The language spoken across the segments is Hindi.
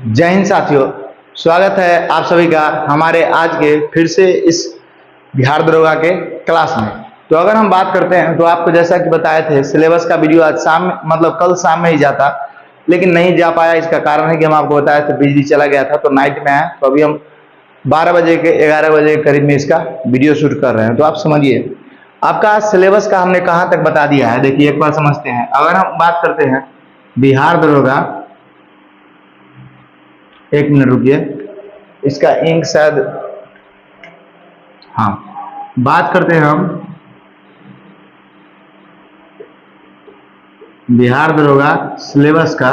जय हिंद साथियों, स्वागत है आप सभी का हमारे आज के फिर से इस बिहार दरोगा के क्लास में। तो अगर हम बात करते हैं तो आपको जैसा कि बताए थे सिलेबस का वीडियो आज शाम मतलब कल शाम में ही जाता, लेकिन नहीं जा पाया। इसका कारण है कि हम आपको बताए थे बिजली चला गया था तो नाइट में आया, तो अभी हम 12 बजे के 11 बजे के करीब में इसका वीडियो शूट कर रहे हैं। तो आप समझिए आपका सिलेबस का हमने कहाँ तक बता दिया है। देखिए एक बार समझते हैं। अगर हम बात करते हैं बिहार दरोगा, एक मिनट रुकिए, इसका इंक शायद, हाँ, बात करते हैं हम बिहार दरोगा सिलेबस का।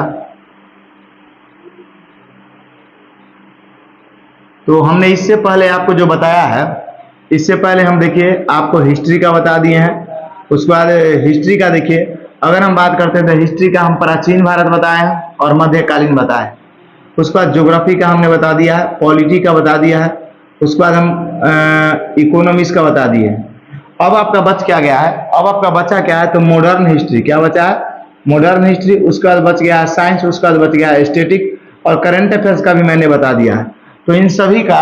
तो हमने इससे पहले आपको जो बताया है, इससे पहले हम देखिए आपको हिस्ट्री का बता दिए हैं। उसके बाद हिस्ट्री का देखिए, अगर हम बात करते हैं तो हिस्ट्री का हम प्राचीन भारत बताए हैं और मध्यकालीन बताए हैं। उसके बाद ज्योग्राफी का हमने बता दिया है, पॉलिटी का बता दिया है, उसके बाद हम इकोनॉमिक्स का बता दिए हैं। अब आपका बच क्या गया है, अब आपका बचा क्या है, तो मॉडर्न हिस्ट्री। क्या बचा है? Modern history. उसके बाद बच गया है साइंस, उसके बाद बच गया है स्टैटिक, और करंट अफेयर्स का भी मैंने बता दिया है। तो इन सभी का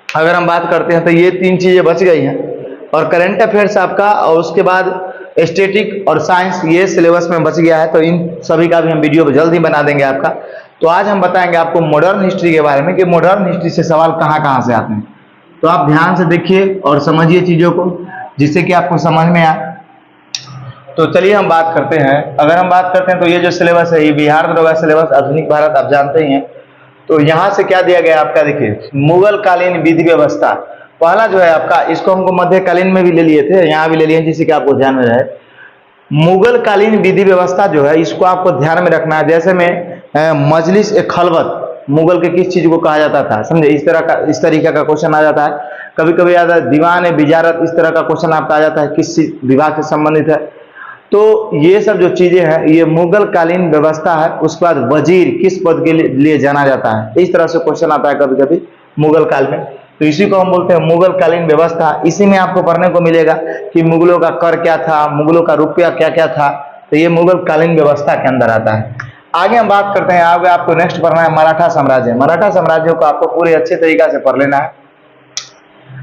अगर हम बात करते हैं तो ये 3 चीजें बच गई हैं, और करंट अफेयर्स आपका, और उसके बाद स्टैटिक और साइंस ये सिलेबस में बच गया है। तो इन सभी का भी हम वीडियो जल्द ही बना देंगे आपका। तो आज हम बताएंगे आपको मॉडर्न हिस्ट्री के बारे में कि मॉडर्न हिस्ट्री से सवाल कहाँ कहाँ से आते हैं। तो आप ध्यान से देखिए और समझिए चीजों को, जिससे कि आपको समझ में आए। तो चलिए हम बात करते हैं। अगर हम बात करते हैं तो ये जो सिलेबस है, ये बिहार दरोगा सिलेबस आधुनिक भारत, आप जानते ही हैं। तो यहाँ से क्या दिया गया आपका, देखिए मुगल कालीन विधि व्यवस्था। पहला जो है आपका, इसको हमको मध्यकालीन में भी ले लिए थे, यहाँ भी ले लिए, जिससे कि आपको ध्यान में रहे। मुगल कालीन विधि व्यवस्था जो है, इसको आपको ध्यान में रखना है। जैसे में मजलिस ए खलवत मुगल के किस चीज को कहा जाता था, समझे? इस तरीके का क्वेश्चन आ जाता है। कभी कभी आता है दीवान ए बिजारत, इस तरह का क्वेश्चन आपका आ जाता है, किस विभाग से संबंधित है। तो ये सब जो चीजें हैं ये मुगल कालीन व्यवस्था है। उसके बाद वजीर किस पद के लिए जाना जाता है, इस तरह से क्वेश्चन आता है कभी कभी मुगल काल में। तो इसी को हम बोलते हैं मुगल कालीन व्यवस्था। इसी में आपको पढ़ने को मिलेगा कि मुगलों का कर क्या था, मुगलों का रुपया क्या क्या था। तो ये मुगल कालीन व्यवस्था के अंदर आता है। आगे हम बात करते हैं, आगे आपको नेक्स्ट पढ़ना है मराठा साम्राज्य। मराठा साम्राज्य को आपको पूरे अच्छे तरीके से पढ़ लेना है।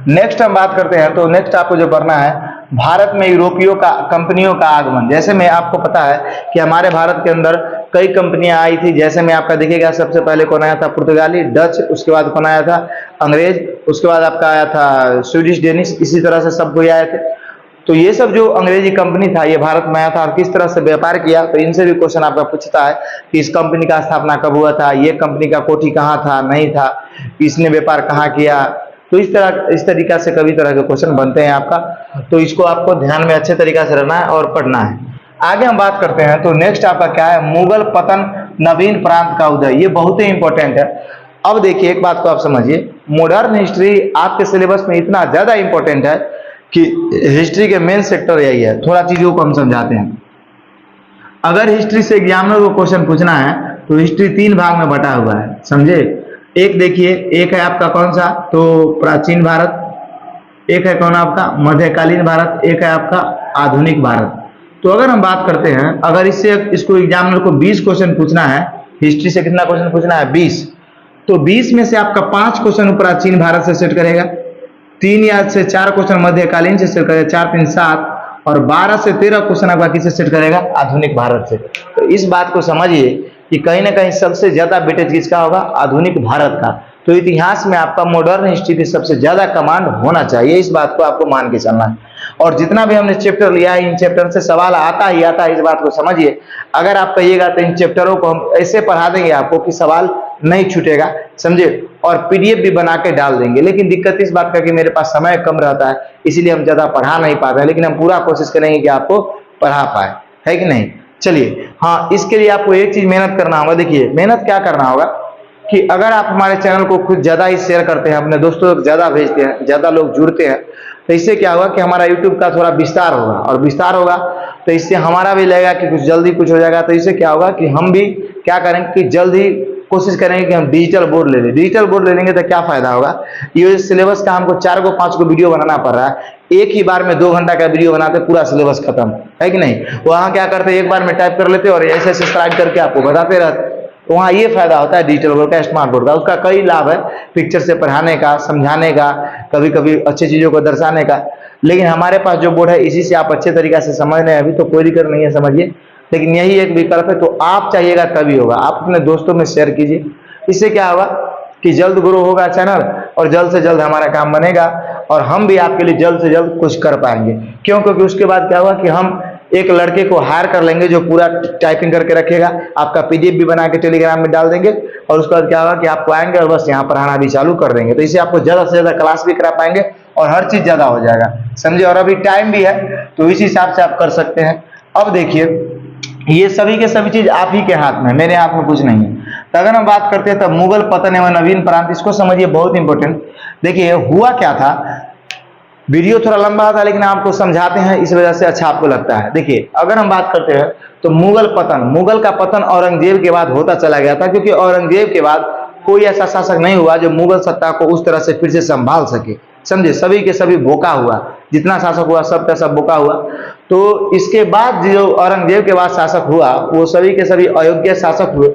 नेक्स्ट हम बात करते हैं तो नेक्स्ट आपको जो पढ़ना है, भारत में यूरोपियों का कंपनियों का आगमन। जैसे में आपको पता है कि हमारे भारत के अंदर कई कंपनियां आई थी। जैसे में आपका देखिएगा, सबसे पहले कौन आया था? पुर्तगाली, डच, उसके बाद कौन आया था? अंग्रेज, उसके बाद आपका आया था स्वीडिश, डेनिश, इसी तरह से सब कोई आए थे। तो ये सब जो अंग्रेजी कंपनी था ये भारत में आया था और किस तरह से व्यापार किया। तो इनसे भी क्वेश्चन आपका पूछता है कि इस कंपनी का स्थापना कब हुआ था, ये कंपनी का कोठी कहाँ था, नहीं था, इसने व्यापार कहाँ किया। तो इस तरीका से कभी तरह के क्वेश्चन बनते हैं आपका। तो इसको आपको ध्यान में अच्छे तरीका से रहना है और पढ़ना है। आगे हम बात करते हैं तो नेक्स्ट आपका क्या है, मुगल पतन, नवीन प्रांत का उदय। ये बहुत ही इंपॉर्टेंट है। अब देखिए एक बात को आप समझिए, मॉडर्न हिस्ट्री आपके सिलेबस में इतना ज्यादा इंपॉर्टेंट है कि हिस्ट्री के मेन सेक्टर यही है। थोड़ा चीजों को हम समझाते हैं। अगर हिस्ट्री से एग्जामिनर को क्वेश्चन पूछना है तो हिस्ट्री 3 भाग में बटा हुआ है, समझे? एक देखिए, एक है आपका कौन सा, तो प्राचीन भारत, एक है कौन आपका मध्यकालीन भारत, एक है आपका आधुनिक भारत। तो अगर हम बात करते हैं, अगर इसको एग्जामिनर को 20 क्वेश्चन पूछना है, हिस्ट्री से कितना क्वेश्चन पूछना है? 20। तो 20 में से आपका 5 क्वेश्चन प्राचीन भारत से सेट करेगा, 3 या से 4 क्वेश्चन मध्यकालीन से सेट करेगा, 4 3 7, और 12 से 13 क्वेश्चन आपका किससे सेट करेगा? आधुनिक भारत से। तो इस बात को समझिए कि कहीं ना कहीं सबसे ज्यादा वेटेज किसका होगा? आधुनिक भारत का। तो इतिहास में आपका मॉडर्न हिस्ट्री पे सबसे ज्यादा कमांड होना चाहिए, इस बात को आपको मान के चलना है। और जितना भी हमने चैप्टर लिया है, इन चैप्टर से सवाल आता ही आता है, इस बात को समझिए। अगर आप कहिएगा तो इन चैप्टरों को हम ऐसे पढ़ा देंगे आपको कि सवाल नहीं छूटेगा, समझे? और पीडीएफ भी बना के डाल देंगे। लेकिन दिक्कत इस बात का कि मेरे पास समय कम रहता है, इसीलिए हम ज्यादा पढ़ा नहीं पाते हैं। लेकिन हम पूरा कोशिश करेंगे कि आपको पढ़ा पाए, है कि नहीं? चलिए, हाँ, इसके लिए आपको एक चीज मेहनत करना होगा। देखिए मेहनत क्या करना होगा कि अगर आप हमारे चैनल को खुद ज्यादा ही शेयर करते हैं, अपने दोस्तों को ज्यादा भेजते हैं, ज्यादा लोग जुड़ते हैं, तो इससे क्या होगा कि हमारा यूट्यूब का थोड़ा विस्तार होगा, और विस्तार होगा तो इससे हमारा भी लगेगा कि कुछ जल्दी कुछ हो जाएगा। तो इससे क्या होगा कि हम भी क्या करेंगे कि जल्दी कोशिश करेंगे कि हम डिजिटल बोर्ड ले लें। डिजिटल बोर्ड ले लेंगे तो क्या फायदा होगा? ये सिलेबस का हमको 4 को 5 को वीडियो बनाना पड़ रहा है, एक ही बार में 2 घंटा का वीडियो बनाते पूरा सिलेबस खत्म, है कि नहीं? वहां क्या करते, एक बार में टाइप कर लेते और ऐसे सब्सक्राइब करके आपको बताते रहते। तो वहाँ ये फायदा होता है डिजिटल बोर्ड का, स्मार्ट बोर्ड का। उसका कई लाभ है, पिक्चर से पढ़ाने का, समझाने का, कभी कभी अच्छी चीज़ों को दर्शाने का। लेकिन हमारे पास जो बोर्ड है इसी से आप अच्छे तरीके से समझ रहे हैं, अभी तो कोई दिक्कत नहीं है, समझिए। लेकिन यही एक विकल्प है, तो आप चाहिएगा तभी होगा। आप अपने दोस्तों में शेयर कीजिए, इससे क्या होगा कि जल्द ग्रो होगा चैनल और जल्द से जल्द हमारा काम बनेगा और हम भी आपके लिए जल्द से जल्द कुछ कर पाएंगे। क्यों? क्योंकि उसके बाद क्या होगा कि हम एक लड़के को हायर कर लेंगे जो पूरा टाइपिंग करके रखेगा, आपका पीडीएफ भी बना के टेलीग्राम में डाल देंगे और उसके बाद क्या होगा कि आपको आएंगे और बस यहाँ पढ़ाना भी चालू कर देंगे। तो इससे आपको ज़्यादा से ज़्यादा क्लास भी करा पाएंगे और हर चीज़ ज़्यादा हो जाएगा, समझे। और अभी टाइम भी है, तो इस हिसाब से आप कर सकते हैं। अब देखिए, ये सभी के सभी चीज आप ही के हाथ में, मेरे हाथ में कुछ नहीं है। तो अगर हम बात करते हैं तब मुगल पतन एवं नवीन प्रांत, इसको समझिए, बहुत इंपॉर्टेंट। देखिए हुआ क्या था, वीडियो थोड़ा लंबा था लेकिन आपको समझाते हैं, इस वजह से अच्छा आपको लगता है। देखिए अगर हम बात करते हैं तो मुगल पतन, मुगल का पतन औरंगजेब के बाद होता चला गया था, क्योंकि औरंगजेब के बाद कोई ऐसा शासक नहीं हुआ जो मुगल सत्ता को उस तरह से फिर से संभाल सके, समझे। सभी के सभी बोका हुआ, जितना शासक हुआ सब का सब बोका हुआ। तो इसके बाद जो औरंगजेब के बाद शासक हुआ वो सभी के सभी अयोग्य शासक हुए।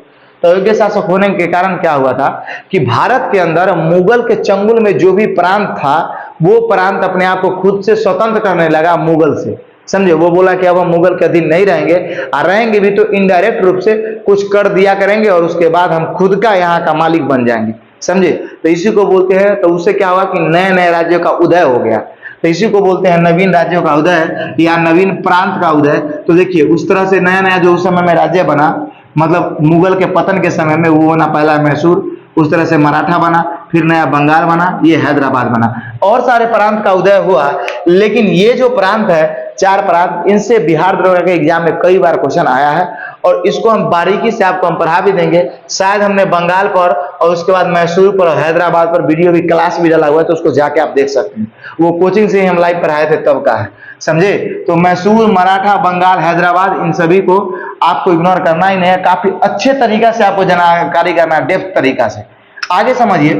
तो अयोग्य शासक होने के कारण क्या हुआ था कि भारत के अंदर मुगल के चंगुल में जो भी प्रांत था वो प्रांत अपने आप को खुद से स्वतंत्र करने लगा मुगल से, समझे। वो बोला कि अब हम मुगल के अधीन नहीं रहेंगे, और रहेंगे भी तो इनडायरेक्ट रूप से कुछ कर दिया करेंगे और उसके बाद हम खुद का यहाँ का मालिक बन जाएंगे, समझे। तो इसी को बोलते हैं, तो उससे क्या हुआ कि नए नए राज्यों का उदय हो गया। तो इसी को बोलते हैं नवीन राज्यों का उदय या नवीन प्रांत का उदय। तो देखिए उस तरह से नया नया जो उस समय में राज्य बना, मतलब मुगल के पतन के समय में वो बना पहला मैसूर, उस तरह से मराठा बना, फिर नया बंगाल बना, ये हैदराबाद बना, और सारे प्रांत का उदय हुआ। लेकिन ये जो प्रांत है, चार प्रांत, इनसे बिहार दरोगा के एग्जाम में कई बार क्वेश्चन आया है और इसको हम बारीकी से आपको हम पढ़ा भी देंगे। शायद हमने बंगाल पर और उसके बाद मैसूर पर और हैदराबाद पर वीडियो भी, क्लास भी डाला हुआ है, तो उसको जाके आप देख सकते हैं। वो कोचिंग से ही हम लाइव पढ़ाए थे तब का है, समझे। तो मैसूर, मराठा, बंगाल, हैदराबाद, इन सभी को आपको इग्नोर करना ही नहीं है, काफी अच्छे तरीका से आपको जानकारी करना है, डेप्थ तरीका से। आगे समझिए,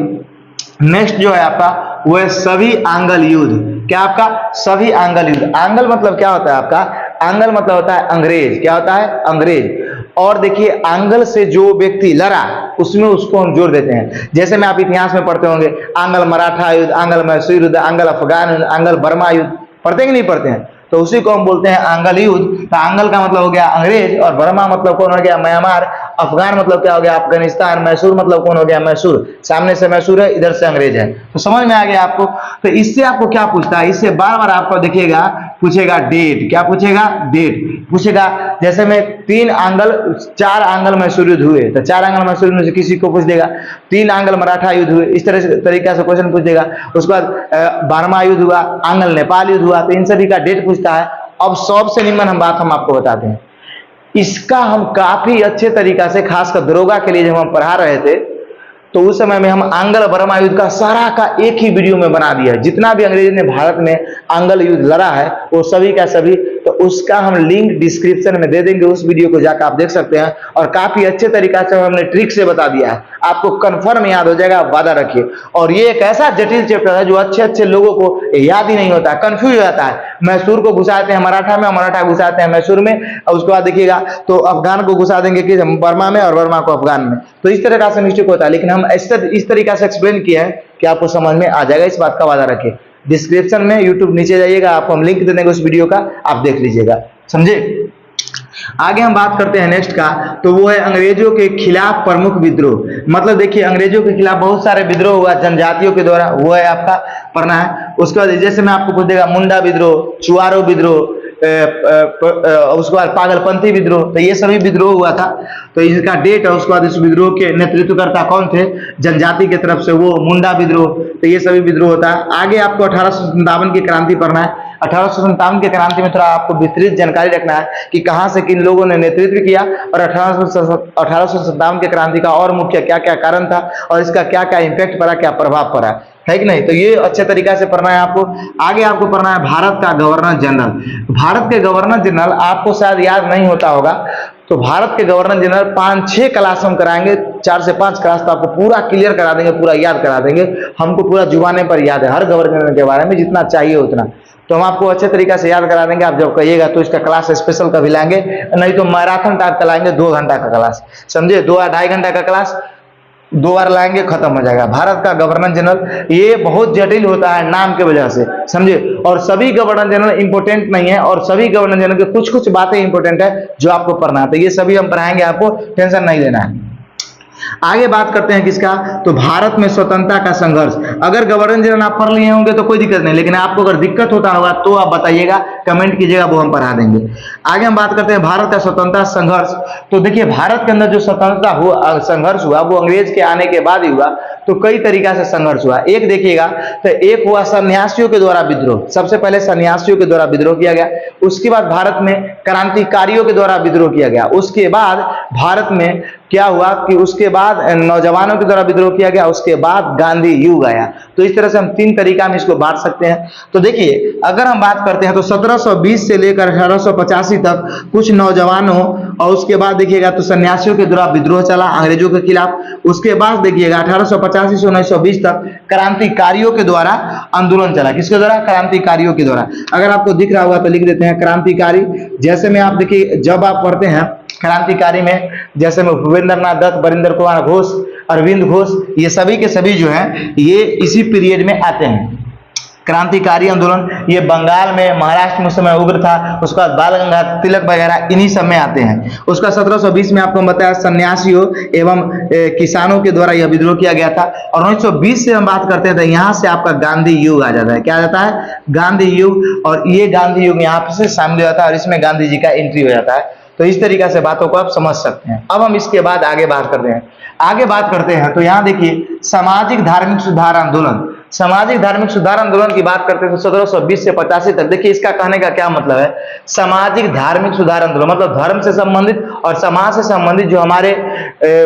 नेक्स्ट जो है आपका वो है सभी आंगल युद्ध। क्या आपका सभी आंगल युद्ध, आंगल मतलब क्या होता है आपका, आंगल मतलब होता है अंग्रेज। क्या होता है? अंग्रेज। और देखिए आंगल से जो व्यक्ति लड़ा उसमें उसको हम जोड़ देते हैं। जैसे में आप इतिहास में पढ़ते होंगे, आंगल मराठा युद्ध, आंगल मैसूर युद्ध, आंगल अफगान युद्ध, आंगल बर्मा युद्ध, पढ़ते कि नहीं पढ़ते हैं? तो उसी को हम बोलते हैं आंगल युद्ध। तो आंगल का मतलब हो गया अंग्रेज, और बर्मा मतलब कौन हो गया? म्यांमार। अफगान मतलब क्या हो गया? अफगानिस्तान। मैसूर मतलब कौन हो गया? मैसूर। सामने से मैसूर है, इधर से अंग्रेज है। तो समझ में आ गया आपको। तो इससे आपको क्या पूछता है, इससे बार बार आपको देखिएगा पूछेगा डेट। क्या पूछेगा? डेट पूछेगा। जैसे में तीन आंगल, चार आंगल मैसूर युद्ध हुए, तो चार आंगल मैसूर युद्ध में से किसी को पूछ देगा। तीन आंगल मराठा युद्ध हुए, इस तरह से तरीका से क्वेश्चन पूछ देगा। उसके बाद बर्मा युद्ध हुआ, आंगल नेपाल युद्ध हुआ, तो इन सभी का डेट पूछता है। अब सबसे निम्न हम बात हम आपको बताते हैं, इसका हम काफी अच्छे तरीका से, खासकर दरोगा के लिए जब हम पढ़ा रहे थे तो उस समय में हम आंगल बर्मा युद्ध का सारा का एक ही वीडियो में बना दिया। जितना भी अंग्रेज ने भारत में आंगल युद्ध लड़ा है वो सभी का सभी, तो उसका हम लिंक डिस्क्रिप्शन में दे देंगे, उस वीडियो को जाकर आप देख सकते हैं। और काफी अच्छे तरीका से हमने ट्रिक से बता दिया है, आपको कंफर्म याद हो जाएगा, वादा रखिए। और ये एक ऐसा जटिल चैप्टर है जो अच्छे अच्छे लोगों को याद ही नहीं होता, कंफ्यूज हो जाता है। मैसूर को घुसाते हैं मराठा में, और मराठा घुसाते हैं मैसूर में, और उसके बाद देखिएगा तो अफगान को घुसा देंगे कि बर्मा में, और बर्मा को अफगान में। तो इस तरह का मिस्टेक होता है, लेकिन हम इस तरीका से एक्सप्लेन किया है कि आपको समझ में आ जाएगा, इस बात का वादा रखिए। डिस्क्रिप्शन में यूट्यूब नीचे जाइएगा, आपको हम लिंक दे देंगे उस वीडियो का, आप देख लीजिएगा, समझे। आगे हम बात करते हैं नेक्स्ट का, तो वो है अंग्रेजों के खिलाफ प्रमुख विद्रोह। मतलब देखिए अंग्रेजों के खिलाफ बहुत सारे विद्रोह हुआ जनजातियों के द्वारा, वो है आपका पढ़ना है। उसके बाद जैसे मैं आपको पूछ देगा मुंडा विद्रोह, चुआरो विद्रोह, उसके बाद पागलपंथी विद्रोह, तो ये सभी विद्रोह हुआ था। तो इसका डेट है, उसके बाद इस विद्रोह के नेतृत्वकर्ता कौन थे जनजाति की तरफ से, वो मुंडा विद्रोह। तो ये सभी विद्रोह होता है। आगे आपको 1857 की क्रांति पढ़ना है। 1857 की क्रांति में थोड़ा आपको विस्तृत जानकारी रखना है कि कहां से किन लोगों ने नेतृत्व किया, और 1857 की क्रांति का और मुख्य क्या क्या कारण था, और इसका क्या क्या इम्पैक्ट पड़ा, क्या प्रभाव पड़ा है कि नहीं। तो ये अच्छे तरीका से पढ़ना है आपको। आगे आपको पढ़ना है भारत का गवर्नर जनरल। भारत के गवर्नर जनरल आपको शायद याद नहीं होता होगा, तो भारत के गवर्नर जनरल 5-6 क्लास हम कराएंगे, 4 से 5 क्लास तो आपको पूरा क्लियर करा देंगे, पूरा याद करा देंगे। हमको पूरा जुबाने पर याद है हर गवर्नर के बारे में, जितना चाहिए उतना। तो हम आपको अच्छे तरीका से याद करा देंगे। आप जब कहिएगा तो इसका क्लास स्पेशल कभी लाएंगे, नहीं तो मैराथन टाइप का लाएंगे 2 घंटा का क्लास, समझे, 2 या 2.5 घंटा का क्लास 2 बार लाएंगे, खत्म हो जाएगा। भारत का गवर्नर जनरल ये बहुत जटिल होता है नाम के वजह से, समझे, और सभी गवर्नर जनरल इंपोर्टेंट नहीं है, और सभी गवर्नर जनरल के कुछ कुछ बातें इंपोर्टेंट है जो आपको पढ़ना है, तो ये सभी हम पढ़ाएंगे, आपको टेंशन नहीं लेना है। आगे बात करते हैं किसका, तो भारत में स्वतंत्रता का संघर्ष। अगर गवर्नर जनरल आप पढ़ लिए होंगे तो कोई दिक्कत नहीं, लेकिन आपको अगर दिक्कत होता होगा तो आप बताइएगा, कमेंट कीजिएगा, वो हम पढ़ा देंगे। आगे हम बात करते हैं भारत का स्वतंत्रता संघर्ष। तो देखिए भारत के अंदर जो स्वतंत्रता हुआ, संघर्ष हुआ, वो अंग्रेज के आने के बाद ही हुआ। तो कई तरीका से संघर्ष हुआ। एक देखिएगा तो एक हुआ सन्यासियों के द्वारा विद्रोह, सबसे पहले सन्यासियों के द्वारा विद्रोह किया गया। उसके बाद भारत में क्रांतिकारियों के द्वारा विद्रोह किया गया। उसके बाद भारत में क्या हुआ कि उसके बाद नौजवानों के द्वारा विद्रोह किया गया। उसके बाद गांधी युग आया। तो इस तरह से हम 3 तरीका में इसको बांट सकते हैं। तो देखिए अगर हम बात करते हैं तो 1720 से लेकर 1885 तक कुछ नौजवानों, और उसके बाद देखिएगा तो सन्यासियों के द्वारा विद्रोह चला अंग्रेजों के खिलाफ। उसके बाद देखिएगा 1885 से 1920 तक क्रांतिकारियों के द्वारा आंदोलन चला। किसके द्वारा, क्रांतिकारियों के द्वारा। अगर आपको दिख रहा होगा तो लिख देते हैं क्रांतिकारी। जैसे में आप देखिए जब आप पढ़ते हैं क्रांतिकारी में, जैसे में भूपेंद्र नाथ दत्त, बरिंदर कुमार घोष, अरविंद घोष, ये सभी के सभी जो हैं ये इसी पीरियड में आते हैं। क्रांतिकारी आंदोलन ये बंगाल में, महाराष्ट्र में उस समय उग्र था। उसके बाद बाल गंगाधर तिलक वगैरह इन्हीं सब में आते हैं। उसका 1720 में आपको बताया सन्यासियों एवं किसानों के द्वारा यह विद्रोह किया गया था। और 1920 से हम बात करते हैं तो यहाँ से आपका गांधी युग आ जाता है। क्या आ जाता है, गांधी युग। और ये गांधी युग यहाँ से शामिल हो जाता है और इसमें गांधी जी का एंट्री हो जाता है। तो इस तरीका से बातों को आप समझ सकते हैं। अब हम इसके बाद आगे बात करते हैं तो यहाँ देखिए सामाजिक धार्मिक सुधार आंदोलन। सामाजिक धार्मिक सुधार आंदोलन की बात करते हैं तो 1720 से 85 तक। देखिए इसका कहने का क्या मतलब है, सामाजिक धार्मिक सुधार आंदोलन मतलब धर्म से संबंधित और समाज से संबंधित जो हमारे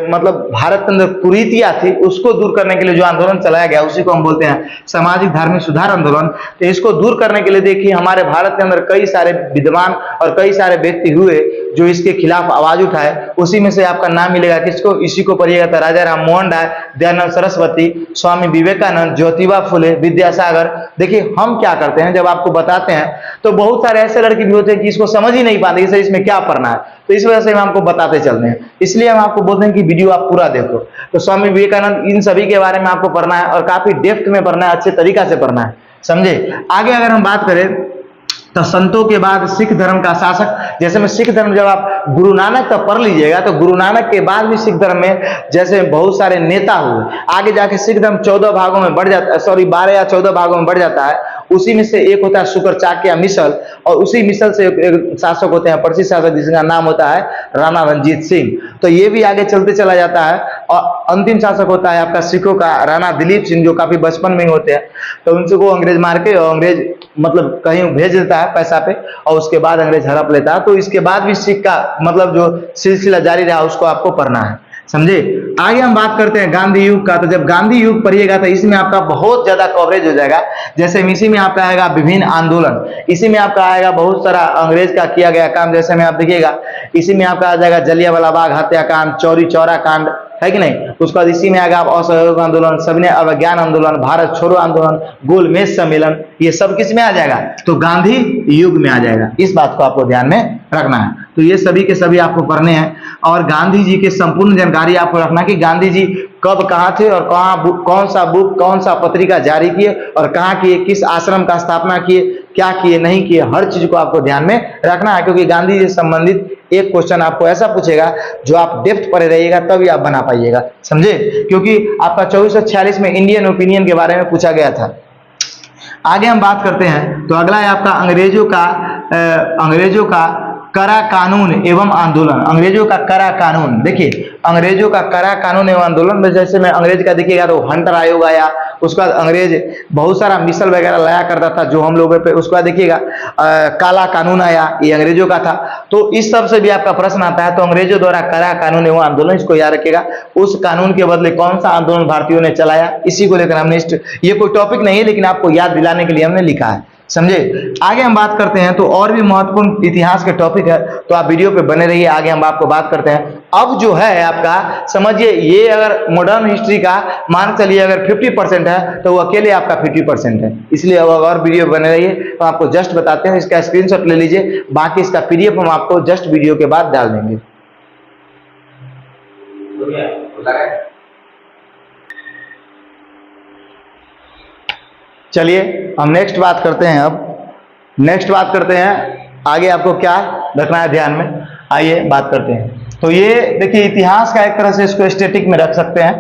मतलब भारत के अंदर कुरीतियां थी उसको दूर करने के लिए जो आंदोलन चलाया गया उसी को हम बोलते हैं सामाजिक धार्मिक सुधार आंदोलन। तो इसको दूर करने के लिए देखिए हमारे भारत के अंदर कई सारे विद्वान और कई सारे व्यक्ति हुए जो इसके खिलाफ आवाज उठाए। उसी में से आपका नाम मिलेगा किसको, इसी को पढ़िएगा तो राजा राम मोहन राय, दयानंद सरस्वती, स्वामी विवेकानंद, ज्योतिबा फुले, विद्यासागर। देखिए हम क्या करते हैं जब आपको बताते हैं तो बहुत सारे ऐसे लड़के भी होते हैं कि इसको समझ ही नहीं पाते कि इसमें क्या पढ़ना है। तो इस वजह से हम आपको बताते चलते हैं, इसलिए हम आपको बोलते हैं कि वीडियो आप पूरा देखो। तो स्वामी विवेकानंद इन सभी के बारे में आपको पढ़ना है और काफी डेप्थ में पढ़ना है, अच्छे तरीका से पढ़ना है, समझे। आगे अगर हम बात करें तो संतों के बाद सिख धर्म का शासक। जैसे में सिख धर्म जब आप गुरु नानक तक पढ़ लीजिएगा तो गुरु नानक के बाद भी सिख धर्म में जैसे बहुत सारे नेता हुए। आगे जाके सिख धर्म 14 भागों में बढ़ जाता है, 12 या 14 भागों में बढ़ जाता है। उसी में से एक होता है शुक्राचार्य मिसल, और उसी मिसल से एक शासक होते हैं प्रसिद्ध शासक जिसका नाम होता है राणा रणजीत सिंह। तो ये भी आगे चलते चला जाता है। और अंतिम शासक होता है आपका सिखों का राणा दिलीप सिंह, जो काफी बचपन में होते हैं। तो उनसे को अंग्रेज मार के और अंग्रेज मतलब कहीं भेज देता है पैसा पे, और उसके बाद अंग्रेज हड़प लेता है। तो इसके बाद भी सिख का मतलब जो सिलसिला जारी रहा उसको आपको पढ़ना है, समझे। आगे हम बात करते हैं गांधी युग का। तो जब गांधी युग पढ़िएगा तो इसमें आपका बहुत ज्यादा कवरेज हो जाएगा। जैसे इसी में आपका आएगा विभिन्न आंदोलन, इसी में आपका आएगा बहुत सारा अंग्रेज का किया गया काम। जैसे में आप देखिएगा इसी में आपका आ जाएगा जलियांवाला बाग हत्याकांड, चौरी चौरा कांड, है कि नहीं। उसके बाद इसी में आएगा असहयोग आंदोलन, सविनय अवज्ञान आंदोलन, भारत छोड़ो आंदोलन, गोलमेज सम्मेलन, ये सब किस में आ जाएगा, तो गांधी युग में आ जाएगा। इस बात को आपको ध्यान में रखना है। तो ये सभी के सभी आपको पढ़ने हैं। और गांधी जी की संपूर्ण जानकारी आपको रखना कि गांधी जी कब कहाँ थे और कहाँ कौन सा बुक कौन सा पत्रिका जारी किए और कहाँ किए, किस आश्रम का स्थापना किए, क्या किए नहीं किए, हर चीज को आपको ध्यान में रखना है। क्योंकि गांधी जी से संबंधित एक क्वेश्चन आपको ऐसा पूछेगा जो आप डेप्थ पढ़े रहिएगा तभी आप बना पाइएगा, समझे। क्योंकि आपका 2446 में इंडियन ओपिनियन के बारे में पूछा गया था। आगे हम बात करते हैं तो अगला है आपका अंग्रेजों का करा कानून एवं आंदोलन। अंग्रेजों का करा कानून, देखिए अंग्रेजों का करा कानून एवं आंदोलन में जैसे में अंग्रेज का देखिएगा तो हंटर आयोग आया। उसके बाद अंग्रेज बहुत सारा मिसल वगैरह लाया करता था जो हम लोगों पे। उसके बाद देखिएगा काला कानून आया, ये अंग्रेजों का था। तो इस सब से भी आपका प्रश्न आता है। तो अंग्रेजों द्वारा करा कानून एवं आंदोलन, इसको याद रखिएगा। उस कानून के बदले कौन सा आंदोलन भारतीयों ने चलाया, इसी को लेकर हमने ये कोई टॉपिक नहीं है लेकिन आपको याद दिलाने के लिए हमने लिखा है, समझे। आगे हम बात करते हैं तो और भी महत्वपूर्ण इतिहास के टॉपिक है, तो आप वीडियो पे बने रहिए, आगे हम आपको बात करते हैं। अब जो है आपका समझिए, ये अगर मॉडर्न हिस्ट्री का मान चलिए अगर 50% है तो वो अकेले आपका 50% है, इसलिए अब और वीडियो बने रहिए। तो आपको जस्ट बताते हैं, इसका स्क्रीनशॉट ले लीजिए, बाकी इसका PDF हम आपको जस्ट वीडियो के बाद डाल देंगे। चलिए हम नेक्स्ट बात करते हैं। अब नेक्स्ट बात करते हैं, आगे आपको क्या रखना है ध्यान में, आइए बात करते हैं। तो ये देखिए इतिहास का एक तरह से इसको स्टैटिक में रख सकते हैं।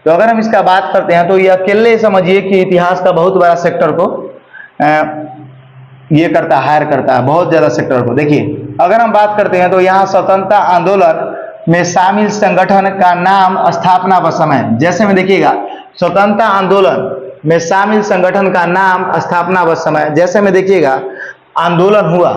तो अगर हम इसका बात करते हैं तो ये अकेले समझिए कि इतिहास का बहुत बड़ा सेक्टर को ये करता हायर करता है, बहुत ज्यादा सेक्टर को। देखिए अगर हम बात करते हैं तो यहाँ स्वतंत्रता आंदोलन में शामिल संगठन का नाम, स्थापना व समय। जैसे में देखिएगा स्वतंत्रता आंदोलन में शामिल संगठन का नाम, स्थापना व समय। जैसे में देखिएगा आंदोलन हुआ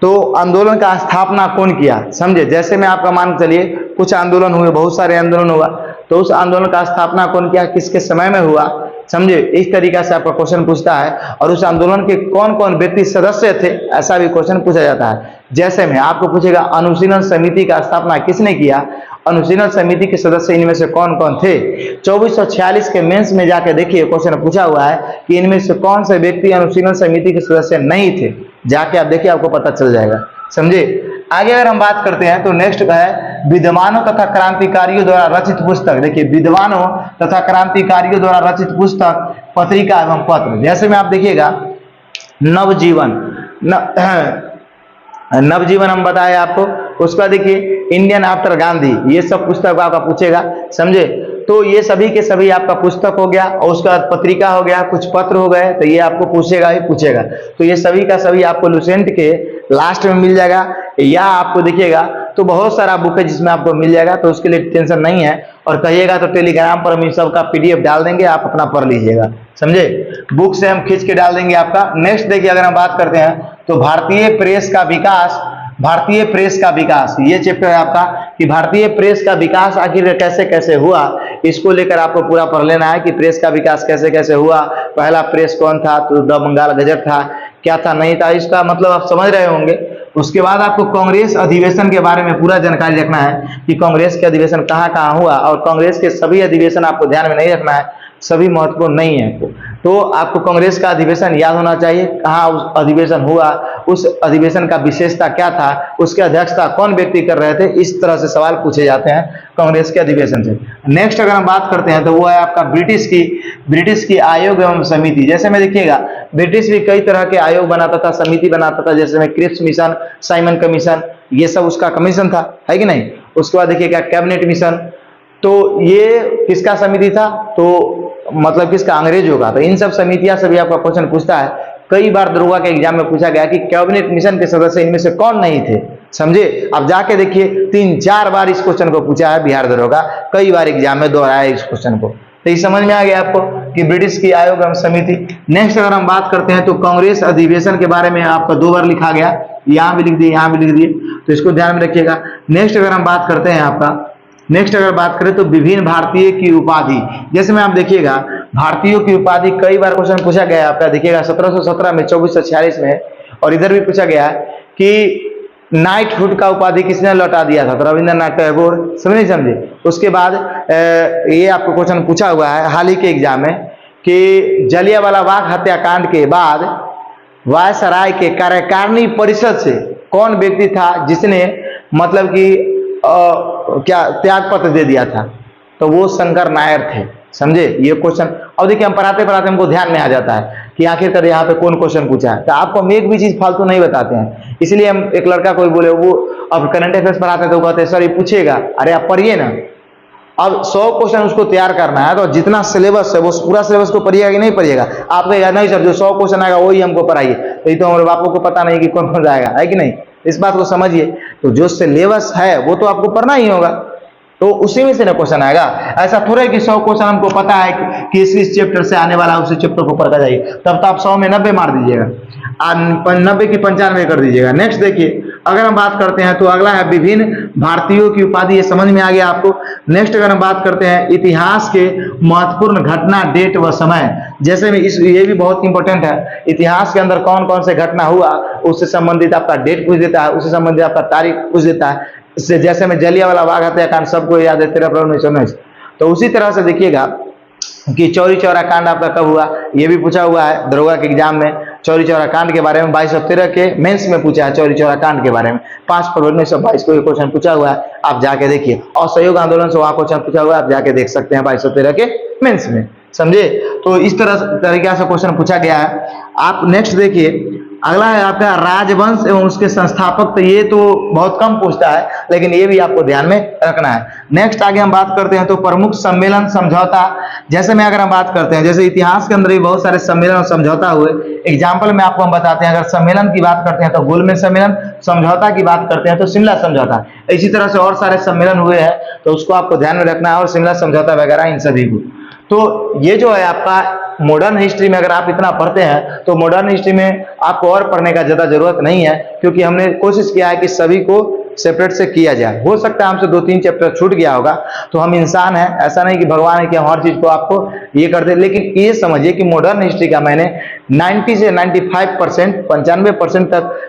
तो आंदोलन का स्थापना कौन किया, समझे। जैसे में आपका मान चलिए कुछ आंदोलन हुए, बहुत सारे आंदोलन हुआ, तो उस आंदोलन का स्थापना कौन किया, किसके समय में हुआ, समझे। इस तरीका से आपका क्वेश्चन पूछता है। और उस आंदोलन के कौन कौन व्यक्ति सदस्य थे, ऐसा भी क्वेश्चन पूछा जाता है। जैसे में आपको पूछेगा अनुशीलन समिति का स्थापना किसने किया, अनुशीलन समिति के सदस्य इनमें से कौन कौन थे। 2446 के मेंस में जाके देखिए क्वेश्चन पूछा हुआ है कि इनमें से कौन से व्यक्ति अनुशीलन समिति के सदस्य नहीं थे, जाके आप देखिए आपको पता चल जाएगा, समझे। आगे अगर हम बात करते हैं तो नेक्स्ट है विद्वानों तथा क्रांतिकारियों द्वारा रचित पुस्तक। देखिए विद्वानों तथा क्रांतिकारियों द्वारा रचित पुस्तक, पत्रिका एवं पत्र। जैसे में आप देखिएगा नवजीवन, नवजीवन हम बताए आपको, उसका देखिए इंडियन आफ्टर गांधी, ये सब पुस्तक आपका पूछेगा, समझे। तो ये सभी के सभी आपका पुस्तक हो गया, और उसका पत्रिका हो गया, कुछ पत्र हो गए, तो ये आपको पूछेगा ही पूछेगा। तो ये सभी का सभी आपको लुसेंट के लास्ट में मिल जाएगा, या आपको देखिएगा तो बहुत सारा बुक है जिसमें आपको मिल जाएगा, तो उसके लिए टेंशन नहीं है। और कहिएगा तो टेलीग्राम पर हम इन सब का PDF डाल देंगे, आप अपना पढ़ लीजिएगा, समझे। बुक से हम खींच के डाल देंगे आपका। नेक्स्ट देखिए अगर हम बात करते हैं तो भारतीय प्रेस का विकास, भारतीय प्रेस का विकास, ये चैप्टर है आपका कि भारतीय प्रेस का विकास आखिर कैसे कैसे हुआ, इसको लेकर आपको पूरा पढ़ लेना है कि प्रेस का विकास कैसे कैसे हुआ, पहला प्रेस कौन था, तो द बंगाल गजट था, क्या था नहीं था, इसका मतलब आप समझ रहे होंगे। उसके बाद आपको कांग्रेस अधिवेशन के बारे में पूरा जानकारी रखना है कि कांग्रेस के अधिवेशन कहाँ कहाँ हुआ, और कांग्रेस के सभी अधिवेशन आपको ध्यान में नहीं रखना है, सभी महत्वपूर्ण नहीं है। तो आपको कांग्रेस का अधिवेशन याद होना चाहिए, कहाँ उस अधिवेशन हुआ, उस अधिवेशन का विशेषता क्या था, उसकी अध्यक्षता कौन व्यक्ति कर रहे थे, इस तरह से सवाल पूछे जाते हैं कांग्रेस के अधिवेशन से। नेक्स्ट अगर हम बात करते हैं तो वो है आपका ब्रिटिश की आयोग एवं समिति। जैसे में देखिएगा ब्रिटिश भी कई तरह के आयोग बनाता था, समिति बनाता था, जैसे में क्रिप्स मिशन, साइमन कमीशन, ये सब उसका कमीशन था, है कि नहीं। उसके बाद देखिएगा कैबिनेट मिशन, तो ये किसका समिति था, तो मतलब किसका, अंग्रेजों का। तो इन सब समितियां सभी आपका क्वेश्चन पूछता है। कई बार दरोगा के एग्जाम में पूछा गया कि कैबिनेट मिशन के सदस्य इनमें से कौन नहीं थे, समझे। अब जाके देखिए 3-4 बार इस क्वेश्चन को पूछा है बिहार दरोगा, कई बार एग्जाम में दोहराया इस क्वेश्चन को। तो ये समझ में आ गया आपको कि ब्रिटिश की आयोग एवं समिति। नेक्स्ट अगर हम बात करते हैं तो कांग्रेस अधिवेशन के बारे में आपका 2 बार लिखा गया, यहाँ भी लिख दिए, यहाँ भी लिख दिए, तो इसको ध्यान में रखिएगा। नेक्स्ट अगर हम बात करते हैं आपका, नेक्स्ट अगर बात करें तो विभिन्न भारतीय की उपाधि। जैसे में आप देखिएगा भारतीयों की उपाधि कई बार क्वेश्चन पूछा गया है आपका, देखिएगा 1717 में, 2446 में, और इधर भी पूछा गया कि नाइटहुड का उपाधि किसने लौटा दिया था, तो रविंद्रनाथ टैगोर, समझे समझे। उसके बाद ये आपको क्वेश्चन पूछा हुआ है हाल ही के एग्जाम में कि जलियांवाला बाग हत्याकांड के बाद वायसराय के कार्यकारिणी परिषद से कौन व्यक्ति था जिसने मतलब कि क्या त्याग पत्र दे दिया था, तो वो शंकर नायर थे, समझे ये क्वेश्चन। अब देखिए हम पढ़ाते पढ़ाते हमको ध्यान में आ जाता है कि आखिरकार यहाँ पे कौन क्वेश्चन पूछा है, तो आपको हम एक भी चीज फालतू नहीं बताते हैं। इसलिए हम एक लड़का कोई बोले, वो अब करंट अफेयर्स पढ़ाते तो कहते हैं सर ये पूछेगा, अरे आप पढ़िए ना। अब 100 क्वेश्चन उसको तैयार करना है, तो जितना सिलेबस है वो पूरा सिलेबस को पढ़िएगा कि नहीं पढ़िएगा। आप कहेगा नहीं सर जो 100 क्वेश्चन आएगा वही हमको पढ़ाइए, तो ये तो हमारे बापों को पता नहीं कि कौन कौन जाएगा, है कि नहीं। इस बात को समझिए। तो जो सिलेबस है वो तो आपको पढ़ना ही होगा, तो उसी में से ना क्वेश्चन आएगा। ऐसा थोड़ा कि 100 क्वेश्चन हमको पता है कि इस चैप्टर से आने वाला उसी चैप्टर को पढ़ कर जाइए, तब तो आप 100 में 90 मार दीजिएगा, 90 की 95 कर दीजिएगा। नेक्स्ट देखिए अगर हम बात करते हैं तो अगला है विभिन्न भारतीयों की उपाधि, ये समझ में आ गया आपको। नेक्स्ट अगर हम बात करते हैं इतिहास के महत्वपूर्ण घटना, डेट व समय, जैसे में ये भी बहुत इंपॉर्टेंट है, इतिहास के अंदर कौन कौन से घटना हुआ उससे संबंधित आपका डेट पूछ देता है, उससे संबंधित आपका तारीख पूछ देता है। इससे जैसे में जलियांवाला बाग हत्याकांड सबको याद है 13 अप्रैल 1919, तो उसी तरह से देखिएगा कि चौरी चौरा कांड आपका कब हुआ, ये भी पूछा हुआ है दरोगा के एग्जाम में। चौरी चौरा कांड के बारे में 2213 के मेंस में पूछा है, चौरी चौरा कांड के बारे में 5 फरवरी 1922 को क्वेश्चन पूछा हुआ है, आप जाके देखिए। असहयोग आंदोलन से वहां क्वेश्चन पूछा हुआ है, आप जाके देख सकते हैं 2213 के मेंस में, समझे। तो इस तरीके से क्वेश्चन पूछा गया है। आप नेक्स्ट देखिए, अगला है आपका राजवंश एवं उसके संस्थापक, तो ये तो बहुत कम पूछता है, लेकिन ये भी आपको ध्यान में रखना है। नेक्स्ट आगे हम बात करते हैं तो प्रमुख सम्मेलन समझौता, जैसे में अगर हम बात करते हैं, जैसे इतिहास के अंदर भी बहुत सारे सम्मेलन और समझौता हुए। एग्जाम्पल में आपको हम बताते हैं, अगर सम्मेलन की बात करते हैं तो गोलमेज सम्मेलन, समझौता की बात करते हैं तो शिमला समझौता, इसी तरह से और सारे सम्मेलन हुए हैं, तो उसको आपको ध्यान में रखना है, और शिमला समझौता वगैरह इन सभी को। तो ये जो है आपका मॉडर्न हिस्ट्री में अगर आप इतना पढ़ते हैं तो मॉडर्न हिस्ट्री में आपको और पढ़ने का ज्यादा जरूरत नहीं है, क्योंकि हमने कोशिश किया है कि सभी को सेपरेट से किया जाए। हो सकता है हमसे 2-3 चैप्टर छूट गया होगा, तो हम इंसान हैं, ऐसा नहीं कि भगवान है कि हम हर चीज को आपको ये कर दे। लेकिन ये समझिए कि मॉडर्न हिस्ट्री का मैंने 90 से 95%, 95% तक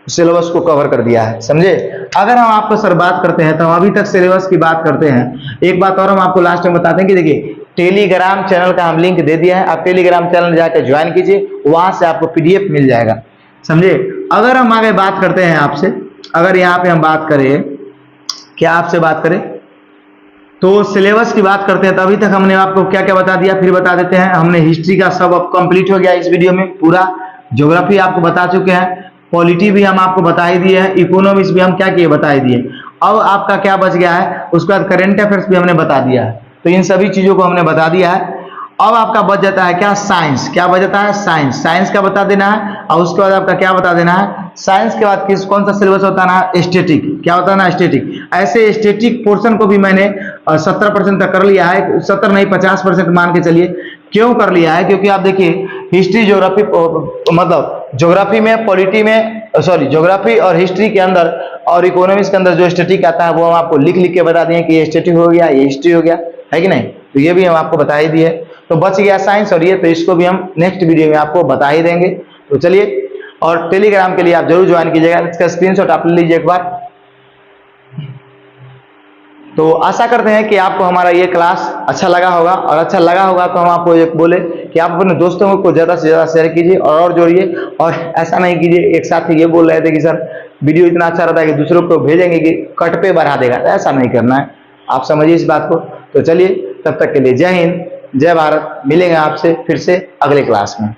सिलेबस को कवर कर दिया है, समझे। अगर हम आपको सर बात करते हैं तो हम अभी तक सिलेबस की बात करते हैं। एक बात और हम आपको लास्ट में बताते हैं कि देखिए टेलीग्राम चैनल का हम लिंक दे दिया है, आप टेलीग्राम चैनल जाकर ज्वाइन कीजिए, वहां से आपको पीडीएफ मिल जाएगा, समझे। अगर हम आगे बात करते हैं आपसे, अगर यहाँ पे हम बात करें, क्या आपसे बात करें तो सिलेबस की बात करते हैं, तो अभी तक हमने आपको क्या क्या बता दिया, फिर बता देते हैं। हमने हिस्ट्री का सब अब कंप्लीट हो गया इस वीडियो में पूरा, ज्योग्राफी आपको बता चुके हैं, पॉलिटी भी हम आपको बता ही दिए हैं, इकोनॉमिक्स भी हम क्या किए बता ही दिए। अब आपका क्या बच गया है, उसके बाद करेंट अफेयर्स भी हमने बता दिया है, तो इन सभी चीजों को हमने बता दिया है। अब आपका बच जाता है क्या, साइंस। क्या बच जाता है, साइंस। साइंस का बता देना है, और उसके बाद आपका क्या बता देना है, साइंस के बाद कौन सा सिलेबस होता है ना, स्टैटिक। क्या होता है ना, स्टैटिक। ऐसे स्टैटिक पोर्शन को भी मैंने 70% तक कर लिया है, 70 नहीं 50% मान के चलिए। क्यों कर लिया है, क्योंकि आप देखिए हिस्ट्री ज्योग्राफी, मतलब ज्योग्राफी में, पॉलिटी में, सॉरी ज्योग्राफी और हिस्ट्री के अंदर और इकोनॉमिक्स के अंदर जो स्टैटिक आता है वो हम आपको लिख लिख के बता दिए कि ये स्टैटिक हो गया, ये हिस्ट्री हो गया, है कि नहीं। तो ये भी हम आपको बता ही दिए, तो बच गया साइंस और ये, तो इसको भी हम नेक्स्ट वीडियो में आपको बता ही देंगे। तो चलिए, और टेलीग्राम के लिए आप जरूर ज्वाइन कीजिएगा, इसका स्क्रीनशॉट आप ले लीजिए एक बार। तो आशा करते हैं कि आपको हमारा ये क्लास अच्छा लगा होगा, और अच्छा लगा होगा तो हम आपको एक बोले कि आप अपने दोस्तों को ज्यादा से ज्यादा शेयर कीजिए और जोड़िए, और ऐसा नहीं कीजिए एक साथ ही ये बोल रहे थे कि सर वीडियो इतना अच्छा रहता है कि दूसरों को भेजेंगे कि कट पे बढ़ा देगा, तो ऐसा नहीं करना है, आप समझिए इस बात को। तो चलिए, तब तक के लिए जय हिंद, जय भारत, मिलेंगे आपसे फिर से अगले क्लास में।